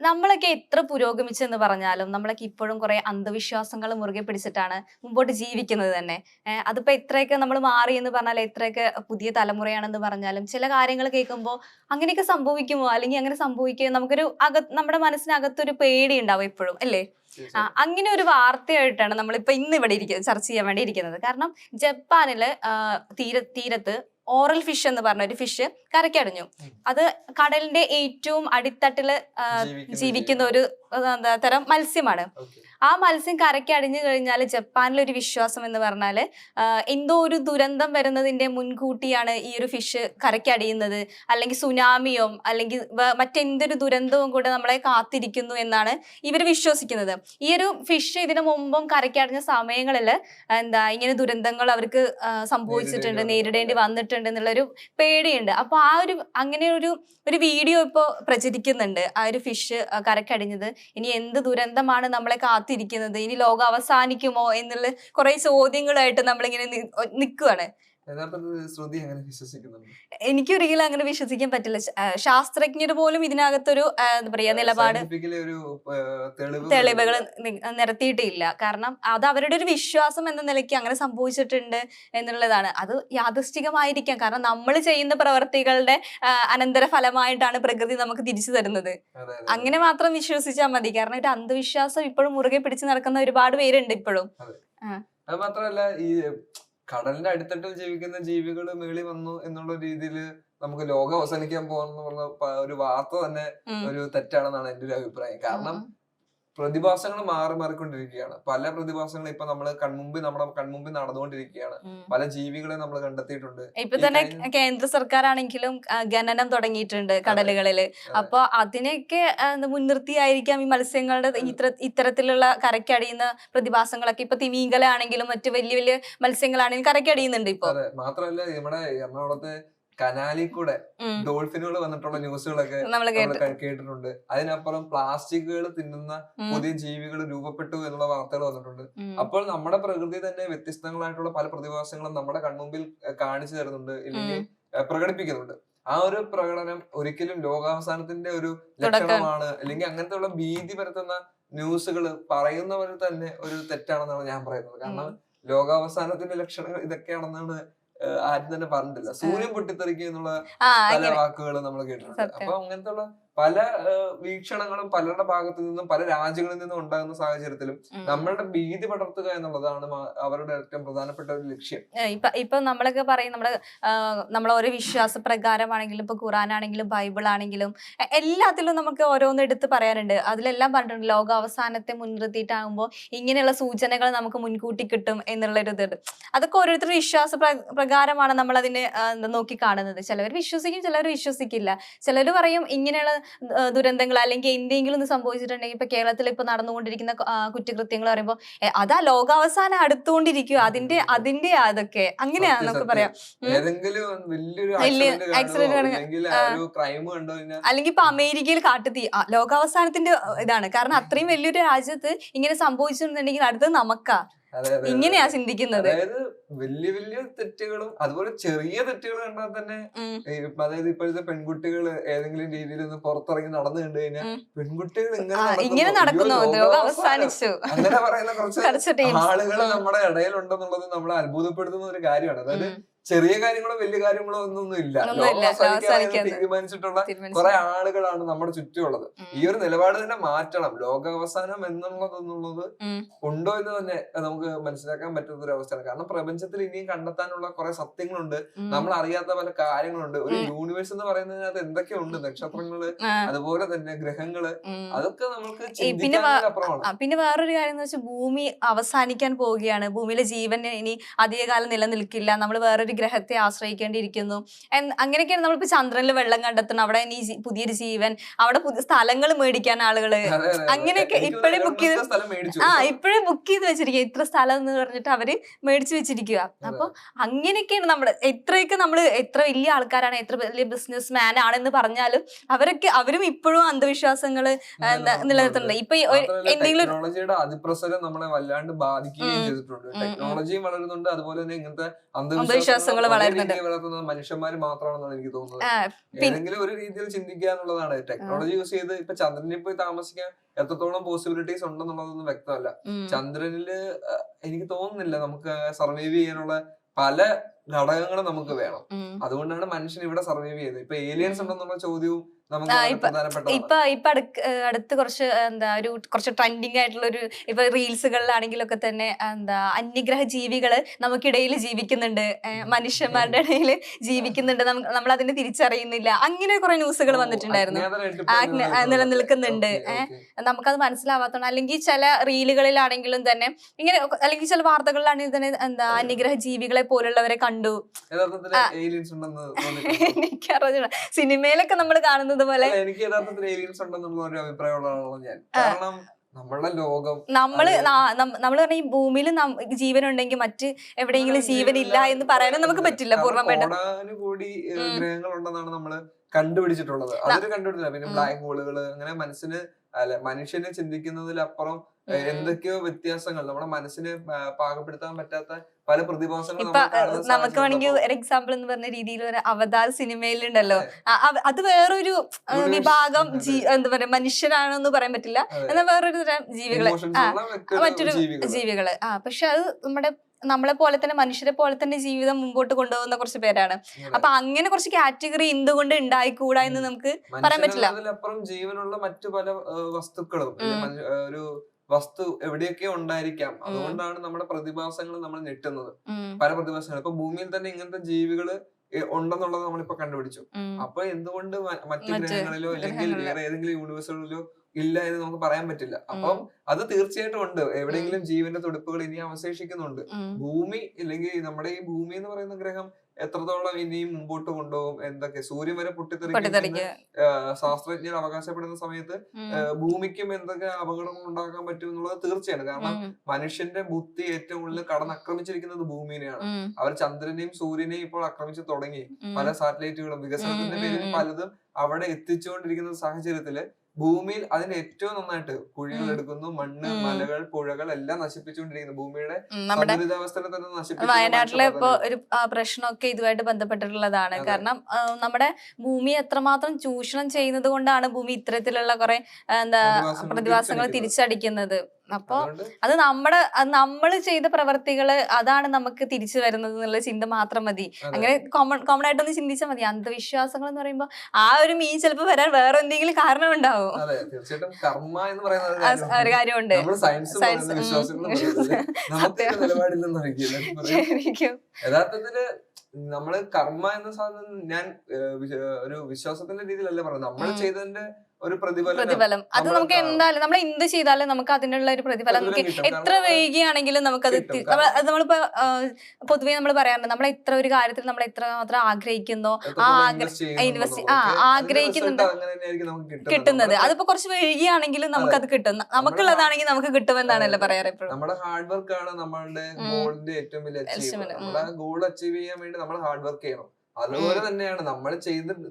നമ്മളൊക്കെ എത്ര പുരോഗമിച്ചെന്ന് പറഞ്ഞാലും നമ്മളൊക്കെ ഇപ്പോഴും കുറെ അന്ധവിശ്വാസങ്ങൾ മുറുകെ പിടിച്ചിട്ടാണ് മുമ്പോട്ട് ജീവിക്കുന്നത് തന്നെ. അതിപ്പോ എത്രയൊക്കെ നമ്മൾ മാറി എന്ന് പറഞ്ഞാൽ എത്രയൊക്കെ പുതിയ തലമുറയാണെന്ന് പറഞ്ഞാലും ചില കാര്യങ്ങൾ കേൾക്കുമ്പോൾ അങ്ങനെയൊക്കെ സംഭവിക്കുമോ അല്ലെങ്കിൽ അങ്ങനെ സംഭവിക്കുമോ നമുക്കൊരു നമ്മുടെ മനസ്സിനകത്തൊരു പേടി ഉണ്ടാവും എപ്പോഴും അല്ലേ? അങ്ങനെ ഒരു വാർത്തയായിട്ടാണ് നമ്മളിപ്പോ ഇന്ന് ഇവിടെ ചർച്ച ചെയ്യാൻ വേണ്ടി ഇരിക്കുന്നത്. കാരണം ജപ്പാനില് തീരത്ത് ഓറൽ ഫിഷ് എന്ന് പറഞ്ഞ ഒരു ഫിഷ് കരക്കടിഞ്ഞു. അത് കടലിന്റെ ഏറ്റവും അടിത്തട്ടില് ജീവിക്കുന്ന ഒരു തരം മത്സ്യമാണ്. ആ മത്സ്യം കരയ്ക്ക് അടിഞ്ഞു കഴിഞ്ഞാൽ ജപ്പാനിലൊരു വിശ്വാസം എന്ന് പറഞ്ഞാല് എന്തോ ഒരു ദുരന്തം വരുന്നതിന്റെ മുൻകൂട്ടിയാണ് ഈ ഒരു ഫിഷ് കരയ്ക്കടിയുന്നത്, അല്ലെങ്കിൽ സുനാമിയോ അല്ലെങ്കിൽ മറ്റെന്തൊരു ദുരന്തവും കൂടെ നമ്മളെ കാത്തിരിക്കുന്നു എന്നാണ് ഇവർ വിശ്വസിക്കുന്നത്. ഈ ഒരു ഫിഷ് ഇതിനു മുമ്പും കരയ്ക്കടിഞ്ഞ സമയങ്ങളിൽ ഇങ്ങനെ ദുരന്തങ്ങൾ അവർക്ക് സംഭവിച്ചിട്ടുണ്ട്, നേരിടേണ്ടി വന്നിട്ടുണ്ട് എന്നുള്ളൊരു പേടിയുണ്ട്. അപ്പൊ അങ്ങനെ ഒരു വീഡിയോ ഇപ്പോ പ്രചരിക്കുന്നുണ്ട്. ആ ഒരു ഫിഷ് കരക്കടിഞ്ഞത്, ഇനി എന്ത് ദുരന്തമാണ് നമ്മളെ കാത്തിരിക്കുന്നത്, ഇനി ലോകം അവസാനിക്കുമോ എന്നുള്ള കുറെ ചോദ്യങ്ങളായിട്ട് നമ്മളിങ്ങനെ നിൽക്കുവാണ്. എനിക്കൊരിക്കലും അങ്ങനെ വിശ്വസിക്കാൻ പറ്റില്ല. ശാസ്ത്രജ്ഞർ പോലും ഇതിനകത്തൊരു എന്താ പറയാ നിലപാട് തെളിവുകൾ നിരത്തിയിട്ടില്ല. കാരണം അത് അവരുടെ ഒരു വിശ്വാസം എന്ന നിലയ്ക്ക് അങ്ങനെ സംഭവിച്ചിട്ടുണ്ട് എന്നുള്ളതാണ്. അത് യാദൃശ്ചികമായിരിക്കാം. കാരണം നമ്മൾ ചെയ്യുന്ന പ്രവർത്തികളുടെ അനന്തര ഫലമായിട്ടാണ് പ്രകൃതി നമുക്ക് തിരിച്ചു തരുന്നത്. അങ്ങനെ മാത്രം വിശ്വസിച്ചാൽ മതി. കാരണം ഒരു അന്ധവിശ്വാസം ഇപ്പോഴും മുറുകെ പിടിച്ചു നടക്കുന്ന ഒരുപാട് പേരുണ്ട് ഇപ്പോഴും. അത് മാത്രമല്ല, ഈ കടലിന്റെ അടിത്തട്ടിൽ ജീവിക്കുന്ന ജീവികൾ മേളി വന്നു എന്നുള്ള രീതിയിൽ നമുക്ക് ലോകം അവസാനിക്കാൻ പോകുന്ന ഒരു വാർത്ത തന്നെ ഒരു തെറ്റാണെന്നാണ് എന്റെ ഒരു അഭിപ്രായം. കാരണം പ്രതിഭാസങ്ങൾ മാറിക്കൊണ്ടിരിക്കുകയാണ്. പല പ്രതിഭാസങ്ങളും ഇപ്പൊ നമ്മുടെ കൺമുമ്പിൽ നടന്നുകൊണ്ടിരിക്കുകയാണ്. പല ജീവികളെ നമ്മൾ കണ്ടെത്തിയിട്ടുണ്ട്. ഇപ്പൊ തന്നെ കേന്ദ്ര സർക്കാർ ആണെങ്കിലും ഖനനം തുടങ്ങിയിട്ടുണ്ട് കടലുകളില്. അപ്പൊ അതിനെയൊക്കെ മുൻനിർത്തിയായിരിക്കാം ഈ മത്സ്യങ്ങളുടെ ഇത്തരത്തിലുള്ള കരക്കടിയുന്ന പ്രതിഭാസങ്ങളൊക്കെ. ഇപ്പൊ തിമിംഗലാണെങ്കിലും മറ്റു വലിയ വലിയ മത്സ്യങ്ങളാണെങ്കിലും കരക്കടിയുന്നുണ്ട് ഇപ്പൊ. മാത്രമല്ല, നമ്മുടെ എറണാകുളത്തെ കനാലിൽ കൂടെ ഡോൾഫിനുകൾ വന്നിട്ടുള്ള ന്യൂസുകളൊക്കെ കേട്ടിട്ടുണ്ട്. അതിനപ്പുറം പ്ലാസ്റ്റിക്കുകൾ തിന്നുന്ന പുതിയ ജീവികൾ രൂപപ്പെട്ടു എന്നുള്ള വാർത്തകൾ വന്നിട്ടുണ്ട്. അപ്പോൾ നമ്മുടെ പ്രകൃതി തന്നെ വ്യത്യസ്തങ്ങളായിട്ടുള്ള പല പ്രതിഭാസങ്ങളും നമ്മുടെ കൺമുമ്പിൽ കാണിച്ചു തരുന്നുണ്ട്, ഇല്ലെങ്കിൽ പ്രകടിപ്പിക്കുന്നുണ്ട്. ആ ഒരു പ്രകടനം ഒരിക്കലും ലോകാവസാനത്തിന്റെ ഒരു ലക്ഷണമാണ്, അല്ലെങ്കിൽ അങ്ങനത്തെ ഉള്ള ഭീതി പരത്തുന്ന ന്യൂസുകൾ പറയുന്നവർ തന്നെ ഒരു തെറ്റാണെന്നാണ് ഞാൻ പറയുന്നത്. കാരണം ലോകാവസാനത്തിന്റെ ലക്ഷണങ്ങൾ ഇതൊക്കെയാണെന്നാണ് ആരും തന്നെ പറഞ്ഞിട്ടില്ല. സൂര്യൻ പൊട്ടിത്തെറിക്കുക എന്നുള്ള പല വാക്കുകൾ നമ്മൾ കേട്ടിട്ടുണ്ട്. അപ്പൊ അങ്ങനത്തെ ഉള്ള പല വീക്ഷണങ്ങളും പലരുടെ ഭാഗത്തു നിന്നും പല രാജ്യങ്ങളിൽ നിന്നും ഉണ്ടാകുന്ന സാഹചര്യത്തിലും നമ്മളുടെ ഭീതി പടർത്തുക എന്നുള്ളതാണ് അവരുടെ ഏറ്റവും പ്രധാനപ്പെട്ട ഒരു ലക്ഷ്യം. ഇപ്പൊ നമ്മളൊക്കെ പറയും നമ്മളെ ഓരോ വിശ്വാസ പ്രകാരമാണെങ്കിലും ഇപ്പൊ ഖുറാൻ ആണെങ്കിലും ബൈബിൾ ആണെങ്കിലും എല്ലാത്തിലും നമുക്ക് ഓരോന്ന് എടുത്ത് പറയാനുണ്ട്. അതിലെല്ലാം പറഞ്ഞിട്ടുണ്ട് ലോകാവസാനത്തെ മുൻനിർത്തിയിട്ടാകുമ്പോൾ ഇങ്ങനെയുള്ള സൂചനകൾ നമുക്ക് മുൻകൂട്ടി കിട്ടും എന്നുള്ളൊരു ഇത്. അതൊക്കെ ഓരോരുത്തരുടെ വിശ്വാസ പ്രകാരമാണ് നമ്മൾ അതിനെ നോക്കി കാണുന്നത്. ചിലവർ വിശ്വസിക്കും, ചിലവർ വിശ്വസിക്കില്ല. ചിലർ പറയും ഇങ്ങനെയുള്ള ദുരന്തങ്ങൾ അല്ലെങ്കിൽ എന്തെങ്കിലും ഒന്ന് സംഭവിച്ചിട്ടുണ്ടെങ്കിൽ ഇപ്പൊ കേരളത്തിൽ ഇപ്പൊ നടന്നുകൊണ്ടിരിക്കുന്ന കുറ്റകൃത്യങ്ങൾ പറയുമ്പോൾ അതാ ലോകാവസാനം അടുത്തുകൊണ്ടിരിക്കുക, അതിന്റെ അതൊക്കെ അങ്ങനെയാണ് നമുക്ക് പറയാം. അല്ലെങ്കിൽ ഇപ്പൊ അമേരിക്കയിൽ കാട്ടുതീ ലോകാവസാനത്തിന്റെ ഇതാണ്. കാരണം അത്രയും വലിയൊരു രാജ്യത്ത് ഇങ്ങനെ സംഭവിച്ചിട്ടുണ്ടെങ്കിൽ അടുത്തത് നമുക്കാ. ഇങ്ങനെയാ ചിന്തിക്കുന്നത്. അതായത് വലിയ വലിയ തെറ്റുകളും അതുപോലെ ചെറിയ തെറ്റുകൾ കണ്ടാൽ തന്നെ, അതായത് ഇപ്പോഴത്തെ പെൺകുട്ടികൾ ഏതെങ്കിലും രീതിയിൽ ഒന്ന് പുറത്തിറങ്ങി നടന്നു കണ്ടു കഴിഞ്ഞാൽ പെൺകുട്ടികൾ ഇങ്ങനെ നടക്കുന്നു, അവസാനിച്ചു അങ്ങനെ പറയുന്ന കുറച്ച് ആളുകൾ നമ്മുടെ ഇടയിലുണ്ടെന്നുള്ളത് നമ്മളെ അത്ഭുതപ്പെടുത്തുന്ന ഒരു കാര്യമാണ്. അതായത് ചെറിയ കാര്യങ്ങളോ വലിയ കാര്യങ്ങളോ ഒന്നും ഇല്ല, തീരുമാനിച്ചിട്ടുള്ള കുറെ ആളുകളാണ് നമ്മുടെ ചുറ്റുമുള്ളത്. ഈ ഒരു നിലപാട് തന്നെ മാറ്റണം. ലോകാവസാനം എന്നുള്ളത് ഉണ്ടോ എന്ന് തന്നെ നമുക്ക് മനസ്സിലാക്കാൻ പറ്റുന്ന ഒരു അവസ്ഥയാണ്. കാരണം പ്രപഞ്ചത്തിൽ ഇനിയും കണ്ടെത്താനുള്ള കുറെ സത്യങ്ങളുണ്ട്, നമ്മൾ അറിയാത്ത പല കാര്യങ്ങളുണ്ട്. ഒരു യൂണിവേഴ്സ് എന്ന് പറയുന്നതിനകത്ത് എന്തൊക്കെയുണ്ട്, നക്ഷത്രങ്ങള്, അതുപോലെ തന്നെ ഗ്രഹങ്ങള്, അതൊക്കെ നമുക്ക് ചിന്തിക്കാനപ്പുറമാണ്. പിന്നെ വേറൊരു കാര്യം എന്ന് വെച്ചാൽ ഭൂമി അവസാനിക്കാൻ പോവുകയാണ്. ഭൂമിയിലെ ജീവൻ ഇനി അധികകാലം നിലനിൽക്കില്ല, നമ്മൾ വേറൊരു ഗ്രഹത്തെ ആശ്രയിക്കേണ്ടിയിരിക്കുന്നു. അങ്ങനെയൊക്കെയാണ് നമ്മളിപ്പോ ചന്ദ്രനിൽ വെള്ളം കണ്ടെത്തണം, അവിടെ ഇനി പുതിയൊരു ജീവൻ, അവിടെ പുതിയ സ്ഥലങ്ങൾ മേടിക്കാൻ ആളുകള് അങ്ങനെയൊക്കെ ഇപ്പോഴേ ബുക്ക് ചെയ്ത് വെച്ചിരിക്കുക. ഇത്ര സ്ഥലം എന്ന് പറഞ്ഞിട്ട് അവര് മേടിച്ചു വെച്ചിരിക്കുക. അപ്പൊ അങ്ങനെയൊക്കെയാണ് നമ്മുടെ എത്ര വലിയ ആൾക്കാരാണ്, എത്ര വലിയ ബിസിനസ് മാൻ ആണെന്ന് പറഞ്ഞാലും അവരും ഇപ്പോഴും അന്ധവിശ്വാസങ്ങള് നിലനിർത്തുന്നുണ്ട്. ഇപ്പൊ എന്തെങ്കിലും ടെക്നോളജിയുടെ അതിപ്രസരം നമ്മളെ വല്ലാണ്ട് ബാധിക്കുകയും ചെയ്തിട്ടുണ്ട്. ടെക്നോളജിയും വളരുന്നുണ്ട്, അതുപോലെ തന്നെ ഇങ്ങനത്തെ അന്ധവിശ്വാസ അന്ധവിശ്വാസങ്ങൾ വളരുന്നുണ്ട്. വളർത്തുന്നത് മനുഷ്യന്മാര് മാത്രമാണെന്നാണ് എനിക്ക് തോന്നുന്നത്. ആ, ഏതെങ്കിലും ഒരു രീതിയിൽ ചിന്തിക്കുക എന്നുള്ളതാണ്. ടെക്നോളജി യൂസ് ചെയ്ത് ഇപ്പൊ ചന്ദ്രനിൽ പോയി താമസിക്കാൻ എത്രത്തോളം പോസിബിലിറ്റീസ് ഉണ്ടെന്നുള്ളതൊന്നും വ്യക്തമല്ല. ചന്ദ്രനില് എനിക്ക് തോന്നുന്നില്ല നമുക്ക് സർവൈവ് ചെയ്യാനുള്ള പല ഘടകങ്ങളും നമുക്ക് വേണം. അതുകൊണ്ടാണ് മനുഷ്യൻ ഇവിടെ സർവൈവ് ചെയ്തത്. ഇപ്പൊ ഏലിയൻസ് ഉണ്ടെന്നുള്ള ചോദ്യവും നമുക്ക് ഇപ്പൊ അടുത്ത് കുറച്ച് കുറച്ച് ട്രെൻഡിങ് ആയിട്ടുള്ള ഒരു ഇപ്പൊ റീൽസുകളിലാണെങ്കിലൊക്കെ തന്നെ അന്യഗ്രഹ ജീവികള് നമുക്കിടയിൽ ജീവിക്കുന്നുണ്ട്, മനുഷ്യന്മാരുടെ ഇടയിൽ ജീവിക്കുന്നുണ്ട്, നമ്മൾ അതിനെ തിരിച്ചറിയുന്നില്ല, അങ്ങനെ കുറെ ന്യൂസുകൾ വന്നിട്ടുണ്ടായിരുന്നു. നിലനിൽക്കുന്നുണ്ട്. നമുക്കത് മനസ്സിലാവാത്തതാണ്. അല്ലെങ്കിൽ ചില റീലുകളിലാണെങ്കിലും തന്നെ ഇങ്ങനെ, അല്ലെങ്കിൽ ചില വാർത്തകളിലാണെങ്കിൽ തന്നെ അന്യഗ്രഹ ജീവികളെ പോലുള്ളവരെ കണ്ടു. എനിക്കറിഞ്ഞൂടാ, സിനിമയിലൊക്കെ നമ്മൾ കാണുന്നത് പോലെ. എനിക്ക് യഥാർത്ഥത്തിൽ ഏലിയൻസ് ഉണ്ടെന്നുള്ള ഒരു അഭിപ്രായമുള്ളതാണ് ഞാൻ. കാരണം നമ്മളുടെ ലോകം നമ്മള് പറഞ്ഞ ഈ ഭൂമിയിൽ ജീവൻ ഉണ്ടെങ്കിൽ മറ്റ് എവിടെയെങ്കിലും ജീവനില്ല എന്ന് പറയാനും നമുക്ക് പറ്റില്ല പൂർണ്ണമായിട്ടും. കോടാനുകോടി ഗ്രഹങ്ങളുണ്ടെന്നാണ് നമ്മള് കണ്ടുപിടിച്ചിട്ടുള്ളത്. അതൊരു കണ്ടുപിടിച്ചില്ല. പിന്നെ ബ്ലാക്ക് ഹോളുകള്, അങ്ങനെ മനുഷ്യനെ ചിന്തിക്കുന്നതിലപ്പുറം എന്തൊക്കെയോ വ്യത്യാസങ്ങൾ നമ്മുടെ മനസ്സിന് പാകപ്പെടുത്താൻ പറ്റാത്ത പല പ്രതിഭാസങ്ങളും നമുക്ക് വേണമെങ്കിൽ ഒരു എക്സാമ്പിൾ എന്ന് പറഞ്ഞ രീതിയിൽ ഒരു അവതാർ സിനിമയിലുണ്ടല്ലോ, അത് വേറൊരു വിഭാഗം എന്താ പറയാ മനുഷ്യരാണെന്ന് പറയാൻ പറ്റില്ല, എന്നാൽ വേറൊരു തരം ജീവികള്, മറ്റൊരു ജീവികള്. പക്ഷെ അത് നമ്മളെ പോലെ തന്നെ മനുഷ്യരെ പോലെ തന്നെ ജീവിതം മുമ്പോട്ട് കൊണ്ടുപോകുന്ന കുറച്ച് പേരാണ്. അപ്പൊ അങ്ങനെ കുറച്ച് കാറ്റഗറി എന്തുകൊണ്ട് ഉണ്ടായിക്കൂടാ എന്ന് നമുക്ക് പറയാൻ പറ്റില്ല. അതിലപ്പുറം ജീവനുള്ള മറ്റു പല വസ്തുക്കളും, ഒരു വസ്തു എവിടെയൊക്കെ ഉണ്ടായിരിക്കാം. അതുകൊണ്ടാണ് നമ്മുടെ പ്രതിഭാസങ്ങൾ നമ്മൾ ഞെട്ടുന്നത്. പല പ്രതിഭാസങ്ങൾ ഇപ്പൊ ഭൂമിയിൽ തന്നെ ഇങ്ങനത്തെ ജീവികള് ഉണ്ടെന്നുള്ളത് നമ്മളിപ്പോ കണ്ടുപിടിച്ചു. അപ്പൊ എന്തുകൊണ്ട് മറ്റു ഗ്രഹങ്ങളിലോ അല്ലെങ്കിൽ വേറെ ഏതെങ്കിലും യൂണിവേഴ്സുകളിലോ ഇല്ല എന്ന് നമുക്ക് പറയാൻ പറ്റില്ല. അപ്പം അത് തീർച്ചയായിട്ടും ഉണ്ട്. എവിടെയെങ്കിലും ജീവന്റെ തുടിപ്പുകൾ ഇനി അവശേഷിക്കുന്നുണ്ട്. ഭൂമി അല്ലെങ്കിൽ നമ്മുടെ ഈ ഭൂമി എന്ന് പറയുന്ന ഗ്രഹം എത്രത്തോളം ഇനിയും മുമ്പോട്ട് കൊണ്ടുപോകും, എന്തൊക്കെ സൂര്യൻ വരെ പൊട്ടിത്തെറിക്കുന്ന ശാസ്ത്രജ്ഞർ അവകാശപ്പെടുന്ന സമയത്ത് ഭൂമിക്കും എന്തൊക്കെ അപകടങ്ങൾ ഉണ്ടാക്കാൻ പറ്റും എന്നുള്ളത് തീർച്ചയാണ്. കാരണം മനുഷ്യന്റെ ബുദ്ധി ഏറ്റവും കൂടുതൽ കടന്നാക്രമിച്ചിരിക്കുന്നത് ഭൂമിനെയാണ്. അവർ ചന്ദ്രനെയും സൂര്യനെയും ഇപ്പോൾ ആക്രമിച്ചു തുടങ്ങി. പല സാറ്റലൈറ്റുകളും വികസനത്തിന്റെ പേരിൽ പലതും അവിടെ എത്തിച്ചുകൊണ്ടിരിക്കുന്ന സാഹചര്യത്തില് ഭൂമിയിൽ അതിന് ഏറ്റവും നന്നായിട്ട് കുഴികൾ എടുക്കുന്നു, മണ്ണ്, മലകൾ, പുഴകൾ എല്ലാം നശിപ്പിച്ചുകൊണ്ടിരിക്കുന്നു. ഭൂമിയുടെ സന്തുലിതാവസ്ഥയെ തന്നെ നശിപ്പിച്ചു. വയനാട്ടിലെ ഇപ്പൊ ഒരു പ്രശ്നമൊക്കെ ഇതുമായിട്ട് ബന്ധപ്പെട്ടിട്ടുള്ളതാണ്. കാരണം നമ്മുടെ ഭൂമി എത്രമാത്രം ചൂഷണം ചെയ്യുന്നത് കൊണ്ടാണ് ഭൂമി ഇത്തരത്തിലുള്ള കുറെ പ്രതിഭാസങ്ങൾ തിരിച്ചടിക്കുന്നത്. അപ്പൊ അത് നമ്മള് ചെയ്ത പ്രവർത്തികള് അതാണ് നമുക്ക് തിരിച്ചു വരുന്നത് എന്നുള്ള ചിന്ത മാത്രം മതി. അങ്ങനെ കോമൺ ആയിട്ടൊന്ന് ചിന്തിച്ചാൽ മതി. അന്ധവിശ്വാസങ്ങൾ എന്ന് പറയുമ്പോ ആ ഒരു മീൻ ചിലപ്പോ വരാൻ വേറെ എന്തെങ്കിലും കാരണം ഉണ്ടാവും. ഒരു കാര്യമുണ്ട്. യഥാർത്ഥത്തില് നമ്മള് കർമ്മ എന്ന സാധനം ഞാൻ ഒരു വിശ്വാസത്തിന്റെ രീതിയിലല്ല പറയുന്നത്. നമ്മൾ ചെയ്തതിന്റെ ഒരു പ്രതിഫലം അത് നമുക്ക് എന്തായാലും നമ്മൾ എന്ത് ചെയ്താലും നമുക്ക് അതിനുള്ള ഒരു പ്രതിഫലം നമുക്ക് എത്ര വൈകിയാണെങ്കിലും നമുക്കത് നമ്മളിപ്പോ പൊതുവെ നമ്മൾ പറയാറുണ്ട്, നമ്മൾ എത്ര ഒരു കാര്യത്തിൽ നമ്മൾ എത്ര മാത്രം ആഗ്രഹിക്കുന്നോ ആഗ്രഹിക്കുന്നുണ്ട് കിട്ടുന്നത്. അതിപ്പോ കുറച്ച് വൈകിയാണെങ്കിലും നമുക്കത് കിട്ടും. നമുക്കുള്ളതാണെങ്കിൽ നമുക്ക് കിട്ടുമെന്നാണല്ലോ പറയാറ്. എപ്പോഴും നമ്മുടെ ഹാർഡ് വർക്ക് ആണ് നമ്മളുടെ ഗോളിന്റെ ഏറ്റവും വലിയ അച്ചീവ്മെന്റ്. നമ്മുടെ ഗോൾ അച്ചീവ് ചെയ്യാൻ വേണ്ടി നമ്മൾ ഹാർഡ് വർക്ക് ചെയ്യണം. അതുപോലെ തന്നെയാണ് നമ്മൾ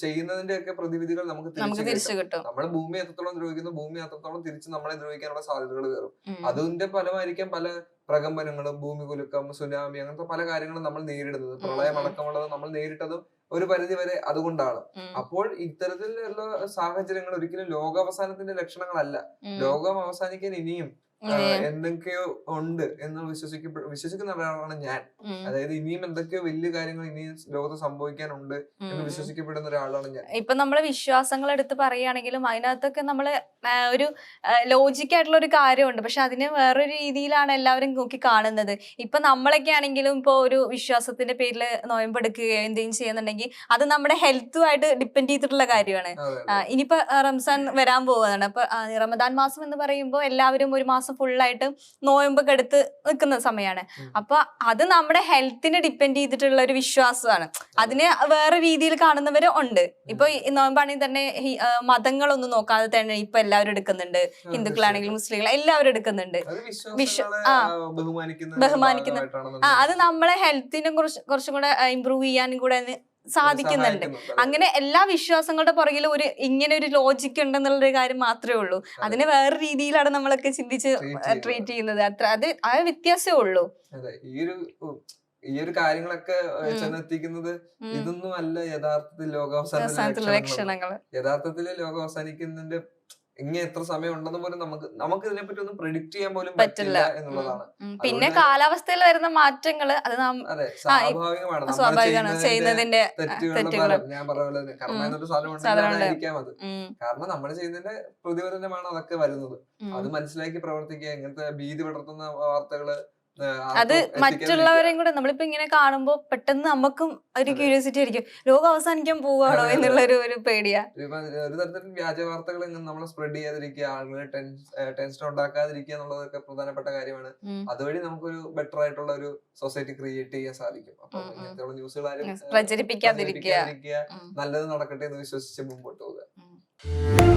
ചെയ്യുന്നതിന്റെ ഒക്കെ പ്രതിവിധികൾ നമുക്ക് തിരിച്ചു കിട്ടും. നമ്മൾ ഭൂമി എത്രത്തോളം ദ്രോഹിക്കുന്നു, ഭൂമി അത്രത്തോളം തിരിച്ച് നമ്മളെ ദ്രോഹിക്കാനുള്ള സാധ്യതകൾ കയറും. അതിന്റെ ഫലമായിരിക്കാം പല പ്രകമ്പനങ്ങളും, ഭൂമി കുലുക്കം, സുനാമി, അങ്ങനത്തെ പല കാര്യങ്ങളും നമ്മൾ നേരിടുന്നത്. പ്രളയം അടക്കമുള്ളത് നമ്മൾ നേരിട്ടതും ഒരു പരിധി വരെ അതുകൊണ്ടാണ്. അപ്പോൾ ഇത്തരത്തിലുള്ള സാഹചര്യങ്ങൾ ഒരിക്കലും ലോകാവസാനത്തിന്റെ ലക്ഷണങ്ങളല്ല. ലോകം അവസാനിക്കാൻ ഇനിയും എന്തൊക്കെയോ ഉണ്ട് എന്ന് വിശ്വസിക്കുന്ന ഒരാളാണ് ഞാൻ. അതായത് ഇനിയും എന്തൊക്കെയോ വലിയ കാര്യങ്ങൾ ഇനിയും ലോകത്ത് സംഭവിക്കാനുണ്ട് എന്ന് വിശ്വസിക്കപ്പെടുന്ന ഒരാളാണ് ഞാൻ. ഇപ്പൊ നമ്മള് വിശ്വാസങ്ങൾ എടുത്ത് പറയുകയാണെങ്കിലും അതിനകത്തൊക്കെ നമ്മള് ഒരു ലോജിക് ആയിട്ടുള്ള ഒരു കാര്യമുണ്ട്. പക്ഷെ അതിന് വേറൊരു രീതിയിലാണ് എല്ലാവരും നോക്കി കാണുന്നത്. ഇപ്പൊ നമ്മളൊക്കെ ആണെങ്കിലും ഇപ്പൊ ഒരു വിശ്വാസത്തിന്റെ പേരിൽ നോയമ്പെടുക്കുകയോ എന്തെങ്കിലും ചെയ്യുന്നുണ്ടെങ്കിൽ അത് നമ്മുടെ ഹെൽത്തുമായിട്ട് ഡിപ്പെൻഡ് ചെയ്തിട്ടുള്ള കാര്യമാണ്. ഇനിയിപ്പോ റംസാൻ വരാൻ പോവുകയാണ്. അപ്പൊ റമദാൻ മാസം എന്ന് പറയുമ്പോൾ എല്ലാവരും ഒരു മാസം ഫുള്ളായിട്ട് നോയമ്പൊക്കെ എടുത്ത് നിൽക്കുന്ന സമയമാണ്. അപ്പൊ അത് നമ്മുടെ ഹെൽത്തിനെ ഡിപ്പെൻഡ് ചെയ്തിട്ടുള്ള ഒരു വിശ്വാസമാണ്. അതിനെ വേറെ രീതിയിൽ കാണുന്നവര് ഉണ്ട്. ഇപ്പൊ നോയമ്പാണെങ്കിൽ തന്നെ മതങ്ങളൊന്നും നോക്കാതെ തന്നെ ഇപ്പൊ എല്ലാവരും എടുക്കുന്നുണ്ട്. ഹിന്ദുക്കളാണെങ്കിലും മുസ്ലിങ്ങൾ എല്ലാവരും എടുക്കുന്നുണ്ട്. ബഹുമാനിക്കുന്ന അത് നമ്മളെ ഹെൽത്തിനെ കുറച്ചും കൂടെ ഇമ്പ്രൂവ് ചെയ്യാനും കൂടെ സാധിക്കുന്നുണ്ട്. അങ്ങനെ എല്ലാ വിശ്വാസങ്ങളുടെ പുറകിലും ഒരു ഇങ്ങനെ ഒരു ലോജിക്ക് ഉണ്ടെന്നുള്ളൊരു കാര്യം മാത്രമേ ഉള്ളൂ. അതിനെ വേറെ രീതിയിലാണ് നമ്മളൊക്കെ ചിന്തിച്ച് ട്രീറ്റ് ചെയ്യുന്നത്. അത് വ്യത്യാസമേ ഉള്ളൂ. അതെ, ഈ ഒരു ഈ ഒരു കാര്യങ്ങളൊക്കെ ഉം. ചെന്നെത്തിക്കുന്നത് ഉം. ഇതൊന്നും അല്ല യഥാർത്ഥത്തിൽ ലോകാവസാനത്തിലെ അവസാനത്തിലുള്ള ലക്ഷണങ്ങൾ. ലക്ഷണങ്ങള്. യഥാർത്ഥത്തില് ലോകം അവസാനിക്കുന്നതിന്റെ ഇനി എത്ര സമയം ഉണ്ടെന്ന് പോലും നമുക്ക് ഇതിനെപ്പറ്റി ഒന്നും പ്രെഡിക്റ്റ് ചെയ്യാൻ പോലും പറ്റില്ല. പറ്റില്ല എന്നുള്ളതാണ്. പിന്നെ അതുകൊണ്ട് കാലാവസ്ഥയിൽ വരുന്ന മാറ്റങ്ങള് അത് അതെ, ആ, സ്വാഭാവികമാണ് നമ്മൾ സ്വാഭാവികമാണ് ചെയ്യുന്നതിന്റെ ചെയ്യുന്നതിന്റെ തെറ്റുകളുടെ തെറ്റുകള്. ഫലം. ഞാൻ പറഞ്ഞ പോലെ തന്നെ കർമ്മ ഉം. എന്നൊരു സാധനം ഉണ്ടെങ്കിൽ സാധാരണ അതായിരിക്കാം അത്. ഉം. കാരണം നമ്മൾ ചെയ്യുന്നതിന്റെ പ്രതിഫലനമാണ് അതൊക്കെ വരുന്നത്. അത് ഉം. മനസ്സിലാക്കി പ്രവർത്തിക്കുക. ഇങ്ങനത്തെ ഭീതി പടർത്തുന്ന വാർത്തകള് അത് ആർക്കും എത്തിക്കാതിരിക്കുക. മറ്റുള്ളവരെയും കൂടെ നമ്മളിപ്പോ ഇങ്ങനെ കാണുമ്പോ പെട്ടെന്ന് നമുക്കും ഒരു അതെ ക്യൂരിയോസിറ്റി ആയിരിക്കും, ലോകം അവസാനിക്കാൻ പോവാണോ അതെ അതെ എന്നുള്ള അതെ. ഒരു പേടിയാ. ഒരു തരത്തിൽ വ്യാജ വാർത്തകൾ നമ്മൾ സ്പ്രെഡ് ചെയ്യാതിരിക്കുക, ആളുകളെ ടെൻഷൻ ഉണ്ടാക്കാതിരിക്കുക എന്നുള്ളതൊക്കെ പ്രധാനപ്പെട്ട കാര്യമാണ്. ഉം. അതുവഴി നമുക്കൊരു ബെറ്റർ ആയിട്ടുള്ള ഒരു സൊസൈറ്റി ക്രിയേറ്റ് ചെയ്യാൻ സാധിക്കും. അപ്പൊ ഉം. ഉം. ഇങ്ങനത്തെയുള്ള ന്യൂസുകൾ ആരും പ്രചരിപ്പിക്കാതിരിക്കുക. പ്രചരിപ്പിക്കാതിരിക്കുക, ഉം. നല്ലത് നടക്കട്ടെ എന്ന് വിശ്വസിച്ച് മുമ്പോട്ട് പോകുക. ഉം.